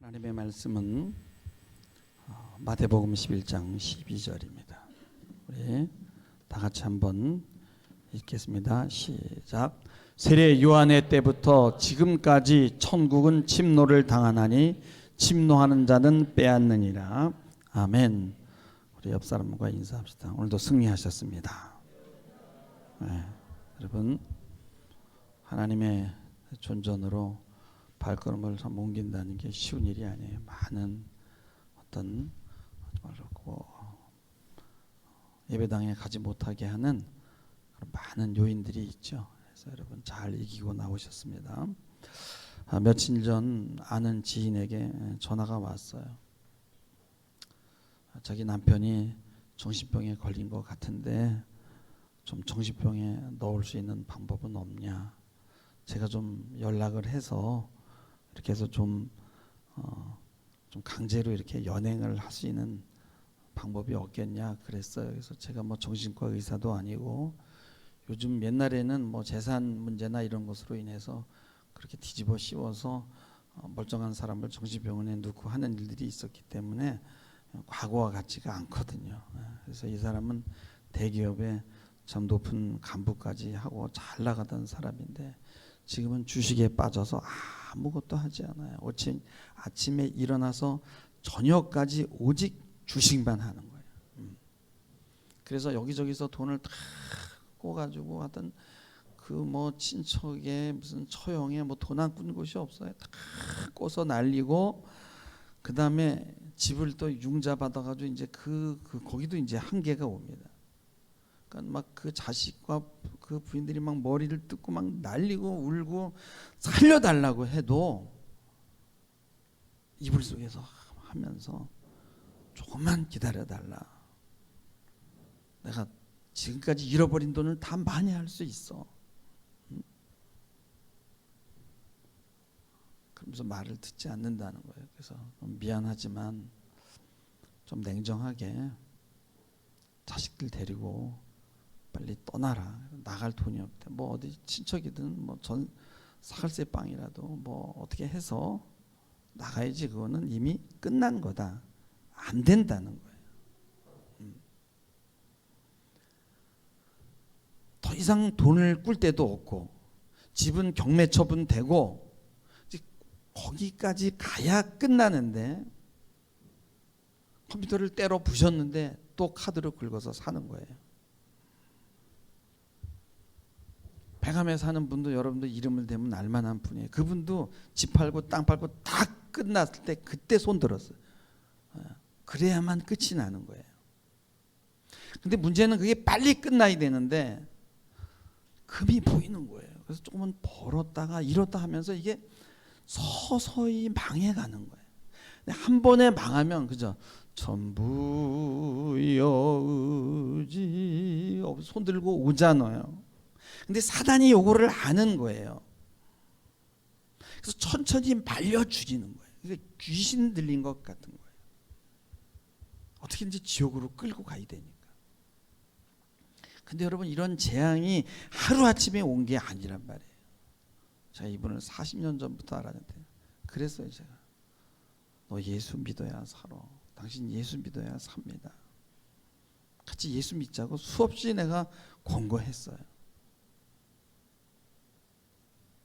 하나님의 말씀은 마태복음 11장 12절입니다. 우리 다 같이 한번 읽겠습니다. 시작. 세례 요한의 때부터 지금까지 천국은 침노를 당하나니 침노하는 자는 빼앗느니라. 아멘. 우리 옆 사람과 인사합시다. 오늘도 승리하셨습니다. 네, 여러분 하나님의 존전으로 발걸음을 옮긴다는 게 쉬운 일이 아니에요. 많은 어떤 예배당에 가지 못하게 하는 그런 많은 요인들이 있죠. 그래서 여러분 잘 이기고 나오셨습니다. 며칠 전 아는 지인에게 전화가 왔어요. 자기 남편이 정신병에 걸린 것 같은데 좀 정신병에 넣을 수 있는 방법은 없냐. 제가 좀 연락을 해서 이렇게 해서 좀 강제로 이렇게 연행을 할 수 있는 방법이 없겠냐 그랬어요. 그래서 제가 뭐 정신과 의사도 아니고 요즘 옛날에는 뭐 재산 문제나 이런 것으로 인해서 그렇게 뒤집어 씌워서 멀쩡한 사람을 정신병원에 넣고 하는 일들이 있었기 때문에 과거와 같지가 않거든요. 그래서 이 사람은 대기업에 참 높은 간부까지 하고 잘 나가던 사람인데 지금은 주식에 빠져서 아무것도 하지 않아요. 아침에 일어나서 저녁까지 오직 주식만 하는 거예요. 그래서 여기저기서 돈을 다 꼬가지고 하던 그 뭐 친척에 무슨 처형에 뭐 돈 안 꾼 곳이 없어요. 다 꼬서 날리고 그 다음에 집을 또 융자 받아가지고 이제 거기도 이제 한계가 옵니다. 그러니까 막 그 자식과 그 부인들이 막 머리를 뜯고 막 날리고 울고 살려달라고 해도 이불 속에서 하면서 조금만 기다려달라. 내가 지금까지 잃어버린 돈을 다 많이 할 수 있어. 그러면서 말을 듣지 않는다는 거예요. 그래서 미안하지만 좀 냉정하게 자식들 데리고 빨리 떠나라. 나갈 돈이 없대. 뭐 어디 친척이든 뭐 전 사갈세 빵이라도 뭐 어떻게 해서 나가야지. 그거는 이미 끝난 거다. 안 된다는 거예요. 더 이상 돈을 꿀 데도 없고 집은 경매 처분되고 거기까지 가야 끝나는데 컴퓨터를 때려 부셨는데 또 카드로 긁어서 사는 거예요. 백암에 사는 분도 여러분들 이름을 대면 알만한 분이에요. 그분도 집 팔고 땅 팔고 다 끝났을 때 그때 손 들었어요. 그래야만 끝이 나는 거예요. 근데 문제는 그게 빨리 끝나야 되는데 금이 보이는 거예요. 그래서 조금은 벌었다가 잃었다 하면서 이게 서서히 망해가는 거예요. 근데 한 번에 망하면 그죠? 전부여 의지 손 들고 오잖아요. 근데 사단이 요거를 아는 거예요. 그래서 천천히 말려 죽이는 거예요. 그러니까 귀신 들린 것 같은 거예요. 어떻게든지 지옥으로 끌고 가야 되니까. 근데 여러분 이런 재앙이 하루아침에 온 게 아니란 말이에요. 제가 이분을 40년 전부터 알았는데 그랬어요. 제가 너 예수 믿어야 살아. 당신 예수 믿어야 삽니다. 같이 예수 믿자고 수없이 내가 권고했어요.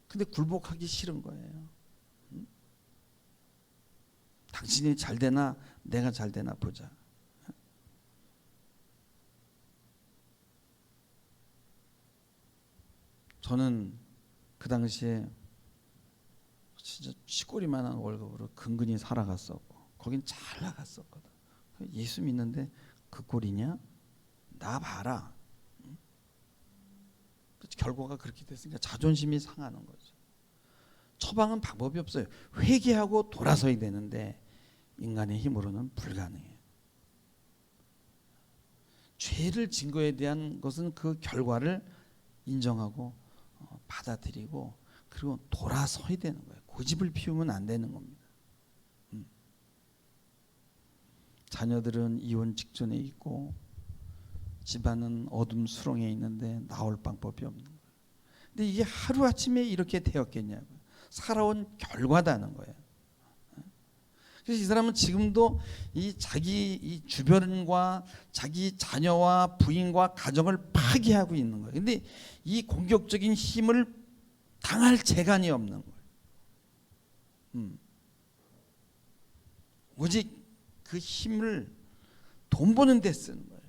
근데 굴복하기 싫은 거예요. 당신이 잘 되나 내가 잘 되나 보자. 저는 그 당시에 진짜 쥐꼬리만한 월급으로 근근히 살아갔었고 거긴 잘 나갔었거든. 예수 믿는데 그 꼴이냐? 나 봐라. 결과가 그렇게 됐으니까 자존심이 상하는 거죠. 처방은 방법이 없어요. 회개하고 돌아서야 되는데 인간의 힘으로는 불가능해요. 죄를 진 거에 대한 것은 그 결과를 인정하고 받아들이고 그리고 돌아서야 되는 거예요. 고집을 피우면 안 되는 겁니다. 자녀들은 이혼 직전에 있고 집안은 어둠 수렁에 있는데 나올 방법이 없는 거예요. 근데 이게 하루아침에 이렇게 되었겠냐고요. 살아온 결과다는 거예요. 그래서 이 사람은 지금도 이 자기 이 주변과 자기 자녀와 부인과 가정을 파괴하고 있는 거예요. 근데 이 공격적인 힘을 당할 재간이 없는 거예요. 오직 그 힘을 돈 버는 데 쓰는 거예요.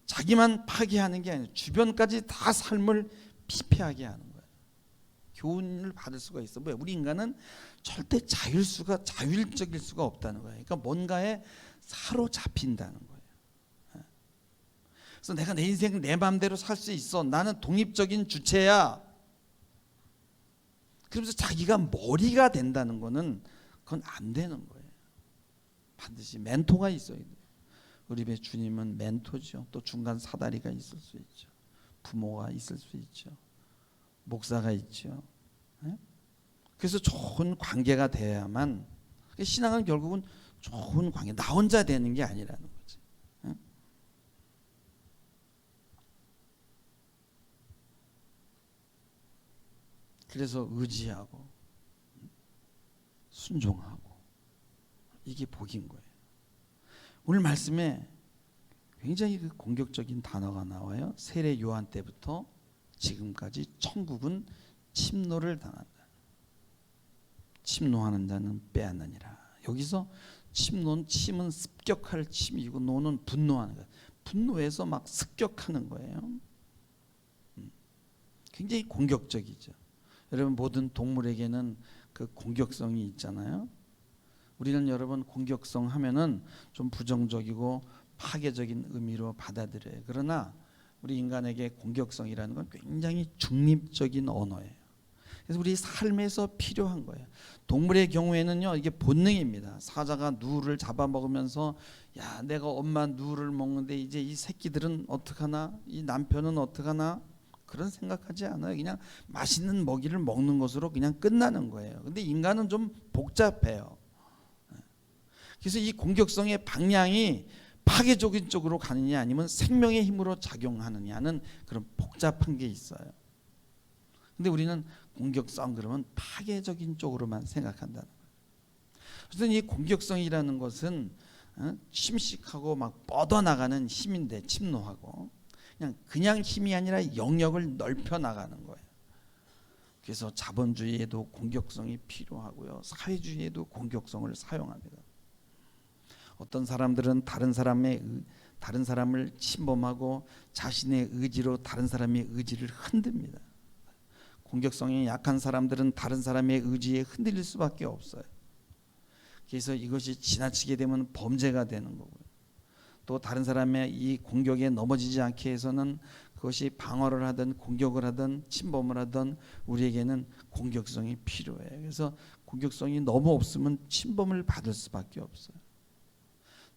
자기만 파괴하는 게 아니라 주변까지 다 삶을 피폐하게 하는 거예요. 교훈을 받을 수가 있어. 왜? 우리 인간은 절대 자율적일 수가 없다는 거예요. 그러니까 뭔가에 사로잡힌다는 거예요. 그래서 내가 내 인생 내 마음대로 살 수 있어. 나는 독립적인 주체야. 그러면서 자기가 머리가 된다는 거는 그건 안 되는 거예요. 반드시 멘토가 있어야 돼요. 우리 배 주님은 멘토죠. 또 중간 사다리가 있을 수 있죠. 부모가 있을 수 있죠. 목사가 있죠. 그래서 좋은 관계가 돼야만, 신앙은 결국은 좋은 관계, 나 혼자 되는 게 아니라는 거지. 그래서 의지하고 순종하고 이게 복인 거예요. 오늘 말씀에 굉장히 그 공격적인 단어가 나와요. 세례 요한 때부터 지금까지 천국은 침노를 당한다. 침노하는 자는 빼앗느니라. 여기서 침은 습격할 침이고 노는 분노하는 거예요. 분노해서 막 습격하는 거예요. 굉장히 공격적이죠. 여러분 모든 동물에게는 그 공격성이 있잖아요. 우리는 여러분 공격성 하면은 좀 부정적이고 파괴적인 의미로 받아들여요. 그러나 우리 인간에게 공격성이라는 건 굉장히 중립적인 언어예요. 그래서 우리 삶에서 필요한 거예요. 동물의 경우에는요, 이게 본능입니다. 사자가 누를 잡아먹으면서 야, 내가 엄마 누를 먹는데 이제 이 새끼들은 어떡하나? 이 남편은 어떡하나? 그런 생각하지 않아요. 그냥 맛있는 먹이를 먹는 것으로 그냥 끝나는 거예요. 근데 인간은 좀 복잡해요. 그래서 이 공격성의 방향이 파괴적인 쪽으로 가느냐 아니면 생명의 힘으로 작용하느냐는 그런 복잡한 게 있어요. 근데 우리는 공격성 그러면 파괴적인 쪽으로만 생각한다는 거예요. 그래서 이 공격성이라는 것은 침식하고 막 뻗어나가는 힘인데, 침노하고 그냥 힘이 아니라 영역을 넓혀 나가는 거예요. 그래서 자본주의에도 공격성이 필요하고요, 사회주의에도 공격성을 사용합니다. 어떤 사람들은 다른 사람을 침범하고 자신의 의지로 다른 사람의 의지를 흔듭니다. 공격성이 약한 사람들은 다른 사람의 의지에 흔들릴 수밖에 없어요. 그래서 이것이 지나치게 되면 범죄가 되는 거고요. 또 다른 사람의 이 공격에 넘어지지 않게 해서는 그것이 방어를 하든 공격을 하든 침범을 하든 우리에게는 공격성이 필요해요. 그래서 공격성이 너무 없으면 침범을 받을 수밖에 없어요.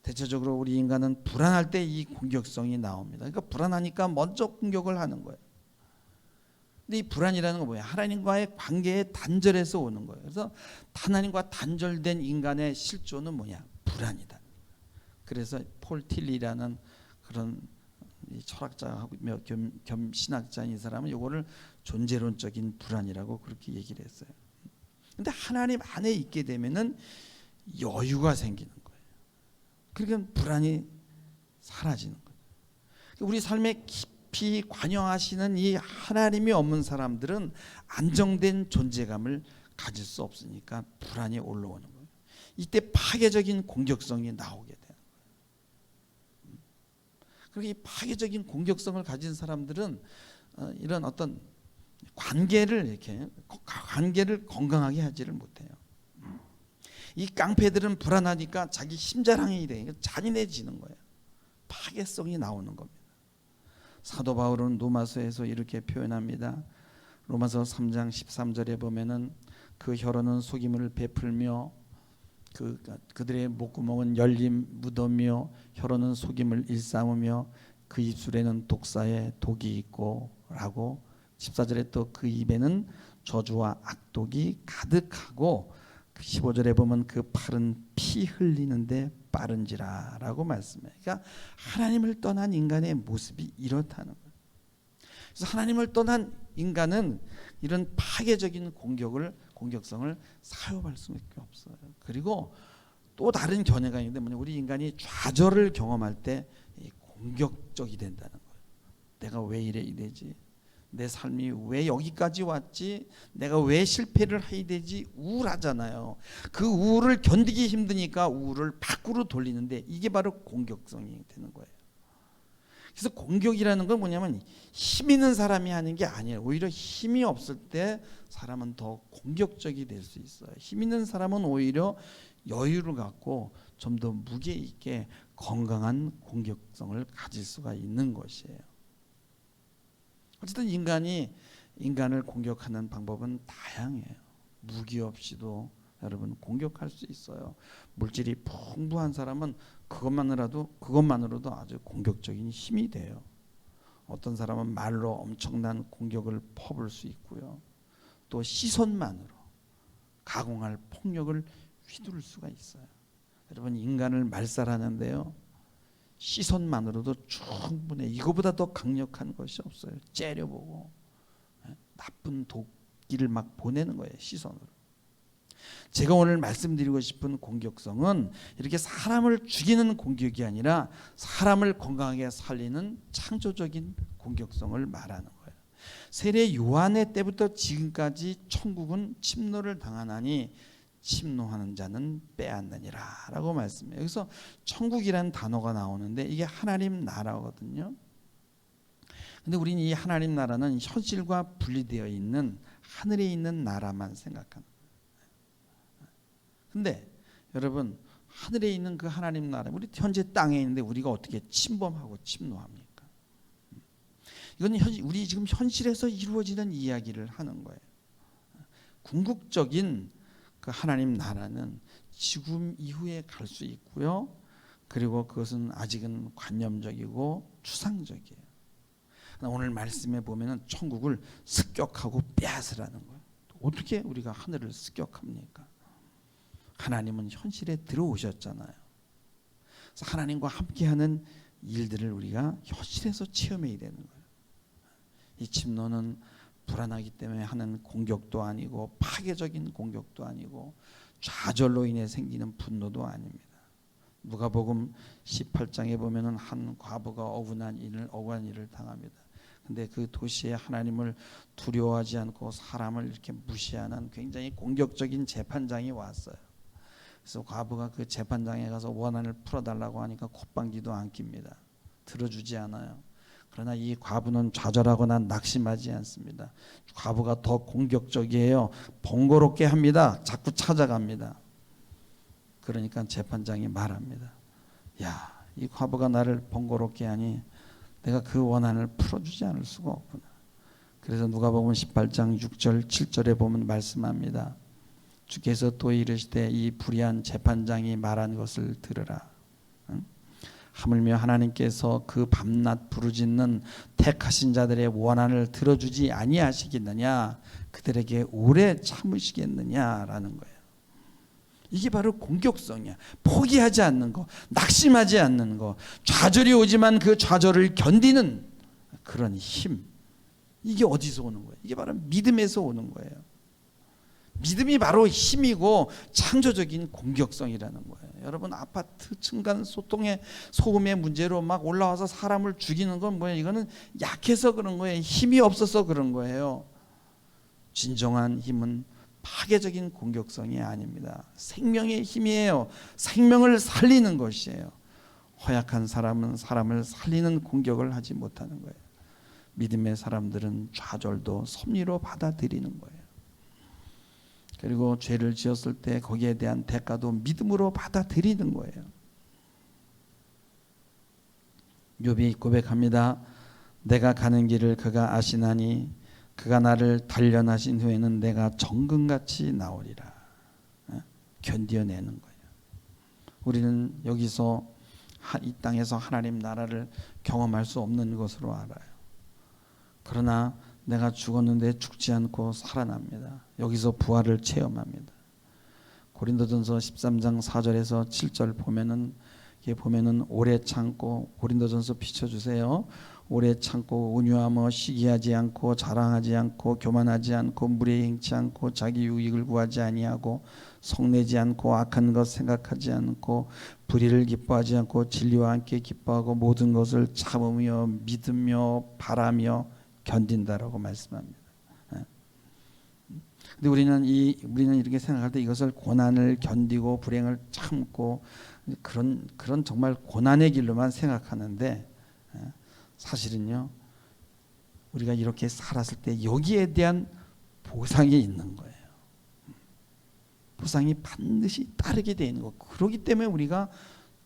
대체적으로 우리 인간은 불안할 때 이 공격성이 나옵니다. 그러니까 불안하니까 먼저 공격을 하는 거예요. 근데 이 불안이라는 건 뭐예요? 하나님과의 관계의 단절에서 오는 거예요. 그래서 하나님과 단절된 인간의 실존은 뭐냐? 불안이다. 그래서 폴 틸리라는 그런 철학자하고 겸 신학자인 이 사람은 이거를 존재론적인 불안이라고 그렇게 얘기를 했어요. 근데 하나님 안에 있게 되면은 여유가 생기는 거예요. 그러니까 불안이 사라지는 거예요. 우리 삶에 깊이 관여하시는 이 하나님이 없는 사람들은 안정된 존재감을 가질 수 없으니까 불안이 올라오는 거예요. 이때 파괴적인 공격성이 나오게 돼요. 그렇게 파괴적인 공격성을 가진 사람들은 이런 어떤 관계를 건강하게 하지를 못해요. 이 깡패들은 불안하니까 자기 힘자랑이 돼 잔인해지는 거예요. 파괴성이 나오는 겁니다. 사도 바울은 로마서에서 이렇게 표현합니다. 로마서 3장 13절에 보면은 그 혀로는 속임을 베풀며 그들의 목구멍은 열린 무덤이며 혀로는 속임을 일삼으며 그 입술에는 독사의 독이 있고 라고 14절에 또 그 입에는 저주와 악독이 가득하고 15절에 보면 그 팔은 피 흘리는데 빠른지라 라고 말씀해요. 그러니까 하나님을 떠난 인간의 모습이 이렇다는 거예요. 그래서 하나님을 떠난 인간은 이런 파괴적인 공격을 공격성을 사용할 수밖에 없어요. 그리고 또 다른 견해가 있는데 뭐냐, 우리 인간이 좌절을 경험할 때 공격적이 된다는 거예요. 내가 왜 이래 이래지, 내 삶이 왜 여기까지 왔지, 내가 왜 실패를 해야 되지, 우울하잖아요. 그 우울을 견디기 힘드니까 우울을 밖으로 돌리는데 이게 바로 공격성이 되는 거예요. 그래서 공격이라는 건 뭐냐면 힘 있는 사람이 하는 게 아니에요. 오히려 힘이 없을 때 사람은 더 공격적이 될 수 있어요. 힘 있는 사람은 오히려 여유를 갖고 좀 더 무게 있게 건강한 공격성을 가질 수가 있는 것이에요. 어쨌든 인간을 공격하는 방법은 다양해요. 무기 없이도 여러분 공격할 수 있어요. 물질이 풍부한 사람은 그것만으로도 아주 공격적인 힘이 돼요. 어떤 사람은 말로 엄청난 공격을 퍼부을 수 있고요. 또 시선만으로 가공할 폭력을 휘두를 수가 있어요. 여러분, 인간을 말살하는데요, 시선만으로도 충분해. 이거보다 더 강력한 것이 없어요. 째려보고 나쁜 도끼를 막 보내는 거예요, 시선으로. 제가 오늘 말씀드리고 싶은 공격성은 이렇게 사람을 죽이는 공격이 아니라 사람을 건강하게 살리는 창조적인 공격성을 말하는 거예요. 세례 요한의 때부터 지금까지 천국은 침노를 당하나니 침노하는 자는 빼앗느니라 라고 말씀해요. 여기서 천국이라는 단어가 나오는데 이게 하나님 나라거든요. 근데 우리는 이 하나님 나라는 현실과 분리되어 있는 하늘에 있는 나라만 생각하는 거예요. 근데 여러분, 하늘에 있는 그 하나님 나라, 우리 현재 땅에 있는데 우리가 어떻게 침범하고 침노합니까? 이건 우리 지금 현실에서 이루어지는 이야기를 하는 거예요. 궁극적인 그 하나님 나라는 지금 이후에 갈 수 있고요. 그리고 그것은 아직은 관념적이고 추상적이에요. 오늘 말씀에 보면은 천국을 습격하고 빼앗으라는 거예요. 어떻게 우리가 하늘을 습격합니까? 하나님은 현실에 들어오셨잖아요. 그래서 하나님과 함께하는 일들을 우리가 현실에서 체험해야 되는 거예요. 이 침노는 불안하기 때문에 하는 공격도 아니고 파괴적인 공격도 아니고 좌절로 인해 생기는 분노도 아닙니다. 누가복음 18장에 보면은 한 과부가 억울한 일을 당합니다. 근데 그 도시에 하나님을 두려워하지 않고 사람을 이렇게 무시하는 굉장히 공격적인 재판장이 왔어요. 그래서 과부가 그 재판장에 가서 원한을 풀어달라고 하니까 콧방귀도 안 낍니다. 들어주지 않아요. 그러나 이 과부는 좌절하거나 낙심하지 않습니다. 과부가 더 공격적이에요. 번거롭게 합니다. 자꾸 찾아갑니다. 그러니까 재판장이 말합니다. 야, 이 과부가 나를 번거롭게 하니 내가 그 원한을 풀어주지 않을 수가 없구나. 그래서 누가복음 18장 6절 7절에 보면 말씀합니다. 주께서 또 이르시되 이 불의한 재판장이 말한 것을 들으라. 하물며 하나님께서 그 밤낮 부르짖는 택하신 자들의 원한을 들어주지 아니하시겠느냐, 그들에게 오래 참으시겠느냐라는 거예요. 이게 바로 공격성이야. 포기하지 않는 거, 낙심하지 않는 거, 좌절이 오지만 그 좌절을 견디는 그런 힘. 이게 어디서 오는 거예요? 이게 바로 믿음에서 오는 거예요. 믿음이 바로 힘이고 창조적인 공격성이라는 거예요. 여러분, 아파트 층간 소음의 문제로 막 올라와서 사람을 죽이는 건 뭐예요? 이거는 약해서 그런 거예요. 힘이 없어서 그런 거예요. 진정한 힘은 파괴적인 공격성이 아닙니다. 생명의 힘이에요. 생명을 살리는 것이에요. 허약한 사람은 사람을 살리는 공격을 하지 못하는 거예요. 믿음의 사람들은 좌절도 섭리로 받아들이는 거예요. 그리고 죄를 지었을 때 거기에 대한 대가도 믿음으로 받아들이는 거예요. 욥이 고백합니다. 내가 가는 길을 그가 아시나니 그가 나를 단련하신 후에는 내가 정금같이 나오리라. 견뎌내는 거예요. 우리는 여기서 이 땅에서 하나님 나라를 경험할 수 없는 것으로 알아요. 그러나 내가 죽었는데 죽지 않고 살아납니다. 여기서 부활을 체험합니다. 고린도전서 13장 4절에서 7절 보면은 오래 참고, 고린도전서 비춰주세요. 오래 참고 온유하며 시기하지 않고 자랑하지 않고 교만하지 않고 무례 행치 않고 자기 유익을 구하지 아니하고 성내지 않고 악한 것 생각하지 않고 불의를 기뻐하지 않고 진리와 함께 기뻐하고 모든 것을 참으며 믿으며 바라며 견딘다라고 말씀합니다. 근데 우리는 이렇게 생각할 때 이것을 고난을 견디고 불행을 참고 그런 정말 고난의 길로만 생각하는데, 사실은요 우리가 이렇게 살았을 때 여기에 대한 보상이 있는 거예요. 보상이 반드시 따르게 되어 있는 거. 그렇기 때문에 우리가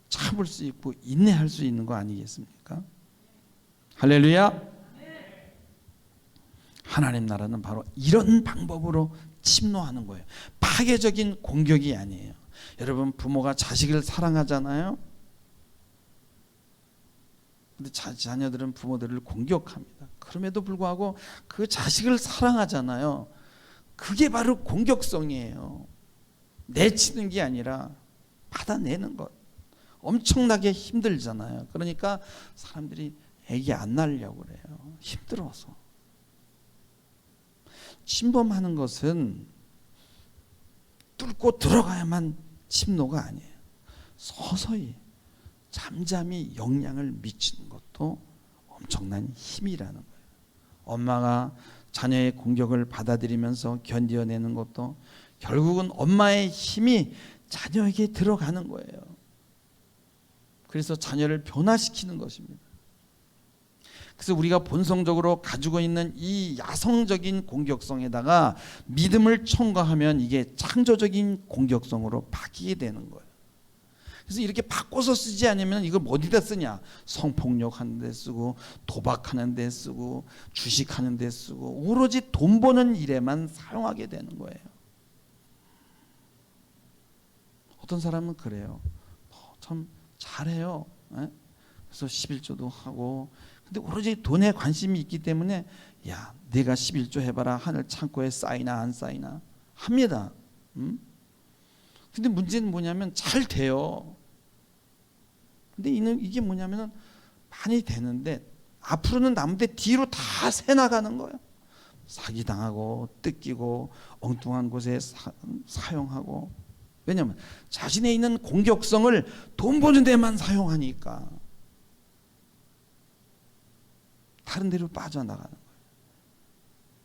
참을 수 있고 인내할 수 있는 거 아니겠습니까? 할렐루야. 하나님 나라는 바로 이런 방법으로 침노하는 거예요. 파괴적인 공격이 아니에요. 여러분, 부모가 자식을 사랑하잖아요. 근데 자녀들은 부모들을 공격합니다. 그럼에도 불구하고 그 자식을 사랑하잖아요. 그게 바로 공격성이에요. 내치는 게 아니라 받아내는 것. 엄청나게 힘들잖아요. 그러니까 사람들이 애기 안 낳으려고 그래요. 힘들어서. 침범하는 것은 뚫고 들어가야만 침노가 아니에요. 서서히 잠잠히 영향을 미치는 것도 엄청난 힘이라는 거예요. 엄마가 자녀의 공격을 받아들이면서 견뎌내는 것도 결국은 엄마의 힘이 자녀에게 들어가는 거예요. 그래서 자녀를 변화시키는 것입니다. 그래서 우리가 본성적으로 가지고 있는 이 야성적인 공격성에다가 믿음을 첨가하면 이게 창조적인 공격성으로 바뀌게 되는 거예요. 그래서 이렇게 바꿔서 쓰지 않으면 이걸 어디다 쓰냐? 성폭력하는 데 쓰고, 도박하는 데 쓰고, 주식하는 데 쓰고, 오로지 돈 버는 일에만 사용하게 되는 거예요. 어떤 사람은 그래요. 참 잘해요. 그래서 11조도 하고, 근데 오로지 돈에 관심이 있기 때문에 야, 내가 11조 해봐라. 하늘 창고에 쌓이나 안 쌓이나 합니다. 근데 문제는 뭐냐면 잘 돼요. 근데 이게 뭐냐면 많이 되는데 앞으로는 남는데 뒤로 다 새나가는 거예요. 사기당하고 뜯기고 엉뚱한 곳에 사용하고. 왜냐하면 자신에 있는 공격성을 돈 버는 데만 사용하니까 다른 데로 빠져나가는 거예요.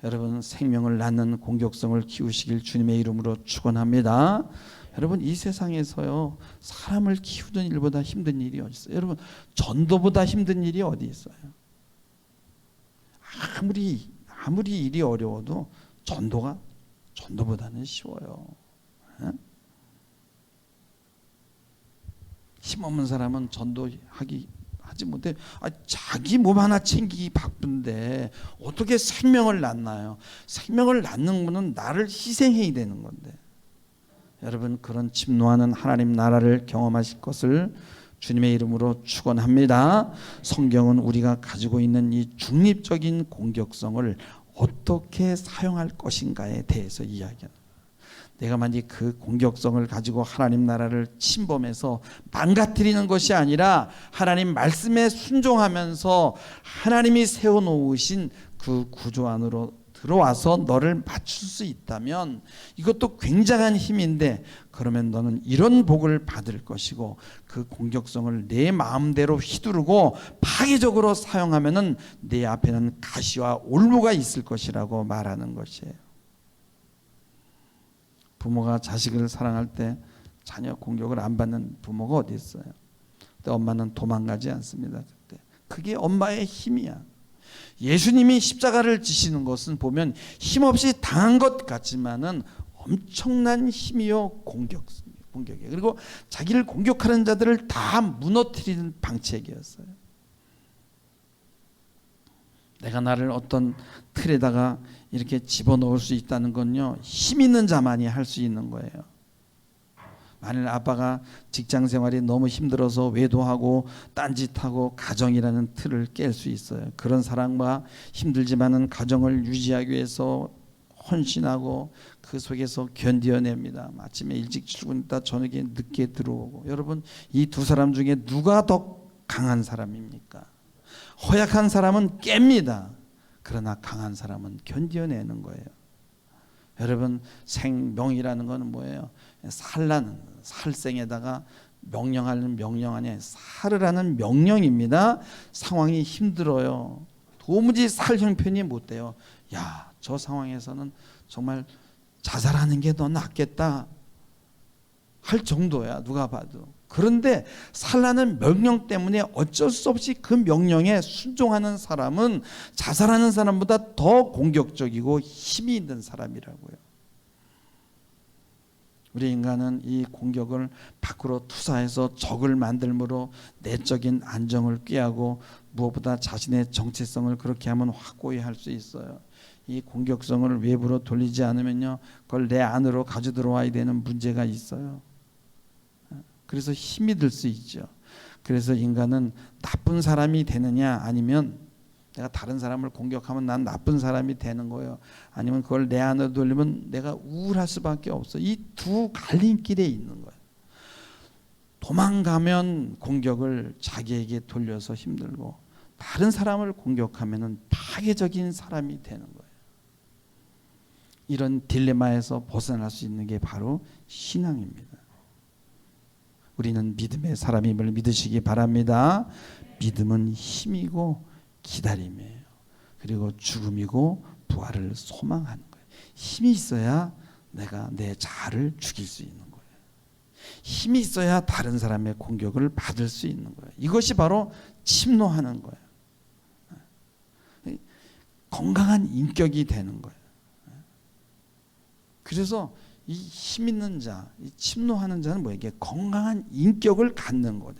여러분, 생명을 낳는 공격성을 키우시길 주님의 이름으로 축원합니다. 여러분, 이 세상에서요 사람을 키우는 일보다 힘든 일이 어디 있어요? 여러분, 전도보다 힘든 일이 어디 있어요? 아무리 일이 어려워도 전도보다는 쉬워요. 힘없는 사람은 하지 못해. 자기 몸 하나 챙기기 바쁜데 어떻게 생명을 낳나요? 생명을 낳는 분은 나를 희생해야 되는 건데. 여러분, 그런 침노하는 하나님 나라를 경험하실 것을 주님의 이름으로 축원합니다. 성경은 우리가 가지고 있는 이 중립적인 공격성을 어떻게 사용할 것인가에 대해서 이야기합니다. 내가 만약 그 공격성을 가지고 하나님 나라를 침범해서 망가뜨리는 것이 아니라 하나님 말씀에 순종하면서 하나님이 세워놓으신 그 구조 안으로 들어와서 너를 맞출 수 있다면 이것도 굉장한 힘인데, 그러면 너는 이런 복을 받을 것이고 그 공격성을 내 마음대로 휘두르고 파괴적으로 사용하면은 내 앞에는 가시와 올무가 있을 것이라고 말하는 것이에요. 부모가 자식을 사랑할 때 자녀 공격을 안 받는 부모가 어디 있어요? 근데 엄마는 도망가지 않습니다. 그게 엄마의 힘이야. 예수님이 십자가를 지시는 것은 보면 힘없이 당한 것 같지만은 엄청난 힘이요 공격이에요. 그리고 자기를 공격하는 자들을 다 무너뜨리는 방책이었어요. 내가 나를 어떤 틀에다가 이렇게 집어넣을 수 있다는 건요, 힘 있는 자만이 할 수 있는 거예요. 만일 아빠가 직장 생활이 너무 힘들어서 외도하고 딴짓하고 가정이라는 틀을 깰 수 있어요. 그런 사람과 힘들지만은 가정을 유지하기 위해서 헌신하고 그 속에서 견뎌냅니다. 아침에 일찍 출근했다 저녁에 늦게 들어오고. 여러분, 이 두 사람 중에 누가 더 강한 사람입니까? 허약한 사람은 깹니다. 그러나 강한 사람은 견뎌내는 거예요. 여러분, 생명이라는 건 뭐예요? 살라는, 살생에다가 명령하는 명령 아니에요. 살으라는 명령입니다. 상황이 힘들어요. 도무지 살 형편이 못 돼요. 야, 저 상황에서는 정말 자살하는 게 더 낫겠다 할 정도야, 누가 봐도. 그런데 살라는 명령 때문에 어쩔 수 없이 그 명령에 순종하는 사람은 자살하는 사람보다 더 공격적이고 힘이 있는 사람이라고요. 우리 인간은 이 공격을 밖으로 투사해서 적을 만들므로 내적인 안정을 꾀하고 무엇보다 자신의 정체성을 그렇게 하면 확고히 할 수 있어요. 이 공격성을 외부로 돌리지 않으면요, 그걸 내 안으로 가져 들어와야 되는 문제가 있어요. 그래서 힘이 들 수 있죠. 그래서 인간은 나쁜 사람이 되느냐, 아니면 내가 다른 사람을 공격하면 난 나쁜 사람이 되는 거예요, 아니면 그걸 내 안으로 돌리면 내가 우울할 수밖에 없어. 이 두 갈림길에 있는 거예요. 도망가면 공격을 자기에게 돌려서 힘들고, 다른 사람을 공격하면 파괴적인 사람이 되는 거예요. 이런 딜레마에서 벗어날 수 있는 게 바로 신앙입니다. 우리는 믿음의 사람임을 믿으시기 바랍니다. 믿음은 힘이고 기다림이에요. 그리고 죽음이고 부활을 소망하는 거예요. 힘이 있어야 내가 내 자아를 죽일 수 있는 거예요. 힘이 있어야 다른 사람의 공격을 받을 수 있는 거예요. 이것이 바로 침노하는 거예요. 건강한 인격이 되는 거예요. 그래서 이 힘 있는 자, 이 침노하는 자는 뭐예요? 이게 건강한 인격을 갖는 거예요.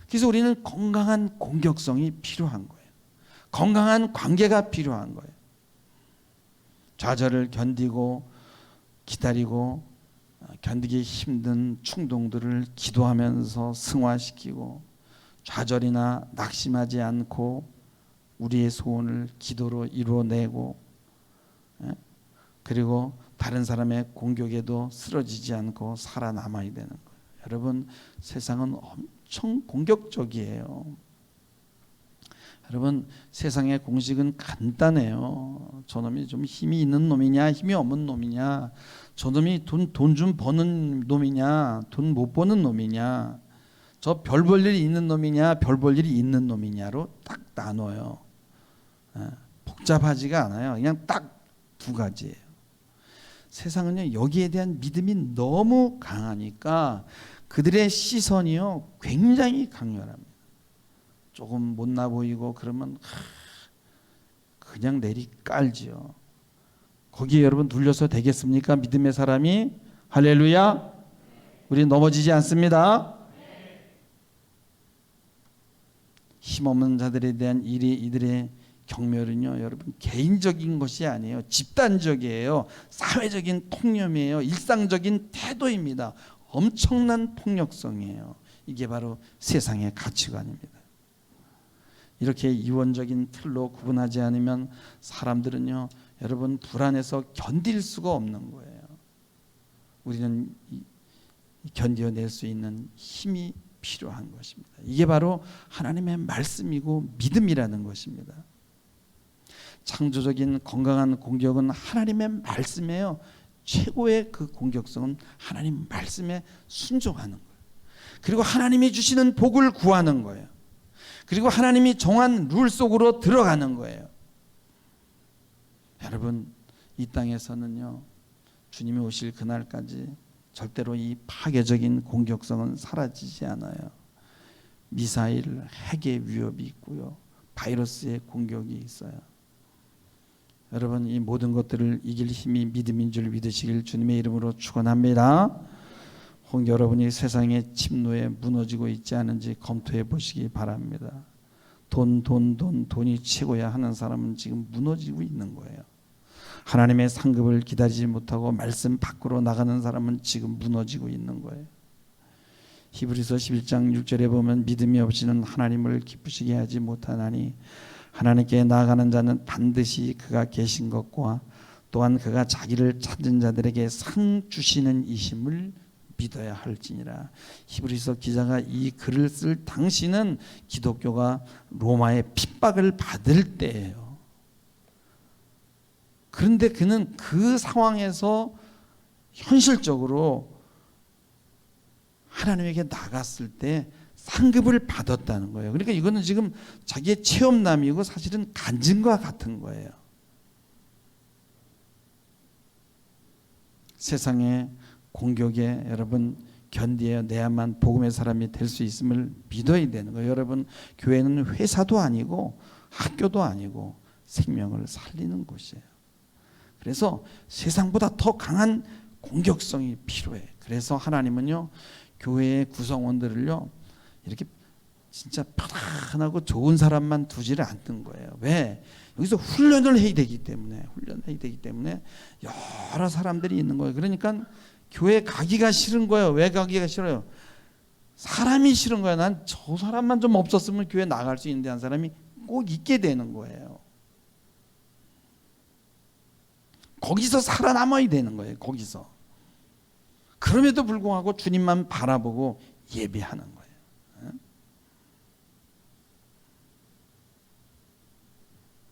그래서 우리는 건강한 공격성이 필요한 거예요. 건강한 관계가 필요한 거예요. 좌절을 견디고 기다리고 견디기 힘든 충동들을 기도하면서 승화시키고, 좌절이나 낙심하지 않고 우리의 소원을 기도로 이루어내고, 그리고 다른 사람의 공격에도 쓰러지지 않고 살아남아야 되는 거예요. 여러분, 세상은 엄청 공격적이에요. 여러분, 세상의 공식은 간단해요. 저놈이 좀 힘이 있는 놈이냐, 힘이 없는 놈이냐, 저놈이 돈 좀 버는 놈이냐, 돈 못 버는 놈이냐, 저 별 볼 일이 있는 놈이냐, 별 볼 일이 있는 놈이냐로 딱 나눠요. 복잡하지가 않아요. 그냥 딱 두 가지예요. 세상은요, 여기에 대한 믿음이 너무 강하니까 그들의 시선이요, 굉장히 강렬합니다. 조금 못나 보이고 그러면 그냥 내리 깔지요. 거기에 여러분 눌려서 되겠습니까? 믿음의 사람이. 할렐루야. 우리 넘어지지 않습니다. 힘없는 자들에 대한 이들의 경멸은요, 여러분, 개인적인 것이 아니에요. 집단적이에요. 사회적인 통념이에요. 일상적인 태도입니다. 엄청난 폭력성이에요. 이게 바로 세상의 가치관입니다. 이렇게 이원적인 틀로 구분하지 않으면 사람들은요, 여러분, 불안해서 견딜 수가 없는 거예요. 우리는 견뎌낼 수 있는 힘이 필요한 것입니다. 이게 바로 하나님의 말씀이고 믿음이라는 것입니다. 창조적인 건강한 공격은 하나님의 말씀이에요. 최고의 그 공격성은 하나님 말씀에 순종하는 거예요. 그리고 하나님이 주시는 복을 구하는 거예요. 그리고 하나님이 정한 룰 속으로 들어가는 거예요. 여러분, 이 땅에서는요, 주님이 오실 그날까지 절대로 이 파괴적인 공격성은 사라지지 않아요. 미사일, 핵의 위협이 있고요, 바이러스의 공격이 있어요. 여러분, 이 모든 것들을 이길 힘이 믿음인 줄 믿으시길 주님의 이름으로 축원합니다. 혹 여러분이 세상의 침노에 무너지고 있지 않은지 검토해 보시기 바랍니다. 돈이 최고야 하는 사람은 지금 무너지고 있는 거예요. 하나님의 상급을 기다리지 못하고 말씀 밖으로 나가는 사람은 지금 무너지고 있는 거예요. 히브리서 11장 6절에 보면 믿음이 없이는 하나님을 기쁘시게 하지 못하나니 하나님께 나아가는 자는 반드시 그가 계신 것과 또한 그가 자기를 찾은 자들에게 상 주시는 이심을 믿어야 할지니라. 히브리서 기자가 이 글을 쓸 당시는 기독교가 로마의 핍박을 받을 때예요. 그런데 그는 그 상황에서 현실적으로 하나님에게 나갔을 때 상급을 받았다는 거예요. 그러니까 이거는 지금 자기의 체험남이고 사실은 간증과 같은 거예요. 세상의 공격에 여러분 견디어 내야만 복음의 사람이 될 수 있음을 믿어야 되는 거예요. 여러분, 교회는 회사도 아니고 학교도 아니고 생명을 살리는 곳이에요. 그래서 세상보다 더 강한 공격성이 필요해. 그래서 하나님은요, 교회의 구성원들을요, 이렇게 진짜 편안하고 좋은 사람만 두지를 않는 거예요. 왜? 여기서 훈련을 해야 되기 때문에, 여러 사람들이 있는 거예요. 그러니까 교회 가기가 싫은 거예요. 왜 가기가 싫어요? 사람이 싫은 거예요. 난 저 사람만 좀 없었으면 교회 나갈 수 있는데 한 사람이 꼭 있게 되는 거예요. 거기서 살아남아야 되는 거예요. 거기서. 그럼에도 불구하고 주님만 바라보고 예배하는 거예요.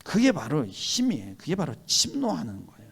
그게 바로 힘이에요. 그게 바로 침노하는 거예요.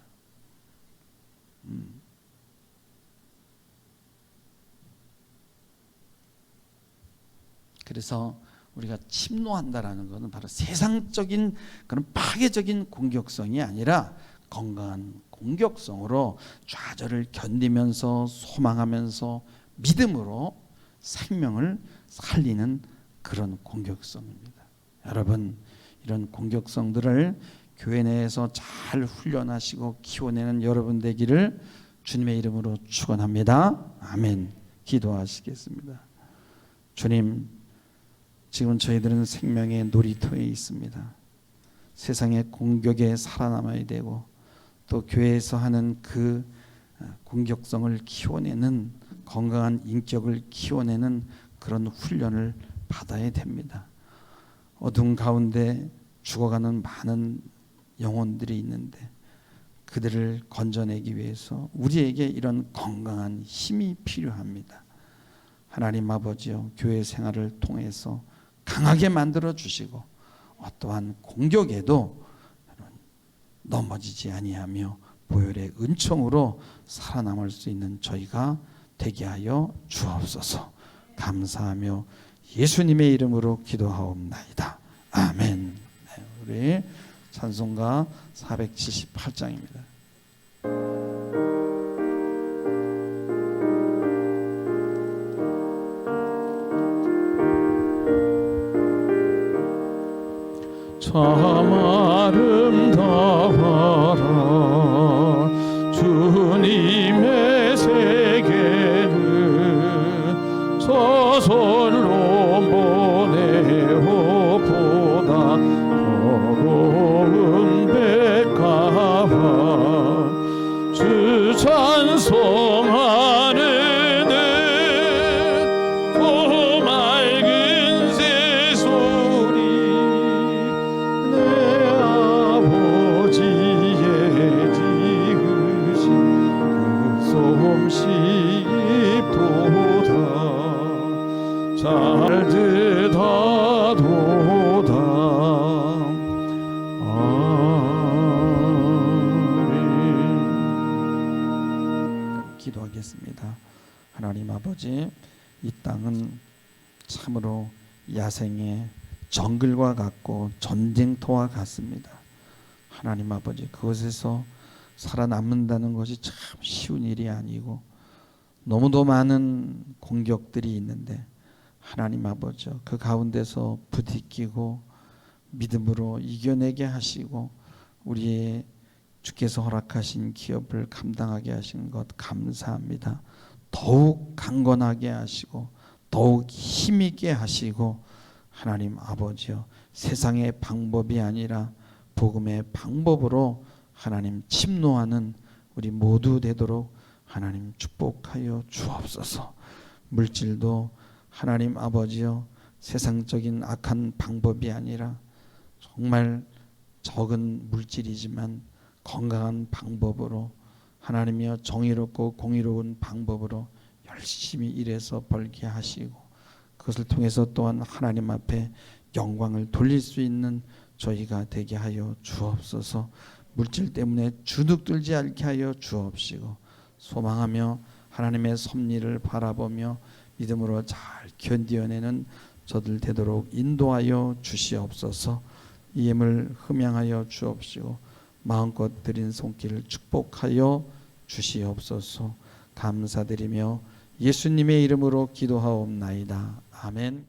그래서 우리가 침노한다라는 것은 바로 세상적인 그런 파괴적인 공격성이 아니라 건강한 공격성으로 좌절을 견디면서 소망하면서 믿음으로 생명을 살리는 그런 공격성입니다. 여러분, 이런 공격성들을 교회 내에서 잘 훈련하시고 키워내는 여러분 되기를 주님의 이름으로 축원합니다. 아멘. 기도하시겠습니다. 주님, 지금 저희들은 생명의 놀이터에 있습니다. 세상의 공격에 살아남아야 되고 또 교회에서 하는 그 공격성을 키워내는 건강한 인격을 키워내는 그런 훈련을 받아야 됩니다. 어둠 가운데 죽어가는 많은 영혼들이 있는데 그들을 건져내기 위해서 우리에게 이런 건강한 힘이 필요합니다. 하나님 아버지요, 교회 생활을 통해서 강하게 만들어 주시고 어떠한 공격에도 넘어지지 아니하며 보혈의 은총으로 살아남을 수 있는 저희가 되게 하여 주옵소서. 감사하며 예수님의 이름으로 기도하옵나이다. 아멘. 네, 우리 찬송가 478장입니다. 참 아름다워라 주님의 세계를 저절로 보내어 보다 거룩한 백가와 주 찬송하는 기도하겠습니다. 하나님 아버지, 이 땅은 참으로 야생의 정글과 같고 전쟁터와 같습니다. 하나님 아버지, 그곳에서 살아남는다는 것이 참 쉬운 일이 아니고 너무도 많은 공격들이 있는데 하나님 아버지, 그 가운데서 부딪히고 믿음으로 이겨내게 하시고 우리의 주께서 허락하신 기업을 감당하게 하신 것 감사합니다. 더욱 강건하게 하시고 더욱 힘있게 하시고 하나님 아버지여, 세상의 방법이 아니라 복음의 방법으로 하나님 침노하는 우리 모두 되도록 하나님 축복하여 주옵소서. 물질도 하나님 아버지여, 세상적인 악한 방법이 아니라 정말 적은 물질이지만 건강한 방법으로 하나님이여 정의롭고 공의로운 방법으로 열심히 일해서 벌게 하시고 그것을 통해서 또한 하나님 앞에 영광을 돌릴 수 있는 저희가 되게 하여 주옵소서. 물질 때문에 주눅들지 않게 하여 주옵시고 소망하며 하나님의 섭리를 바라보며 믿음으로 잘 견디어내는 저들 되도록 인도하여 주시옵소서. 이 예물 흠양하여 주옵시고 마음껏 드린 손길을 축복하여 주시옵소서. 감사드리며 예수님의 이름으로 기도하옵나이다. 아멘.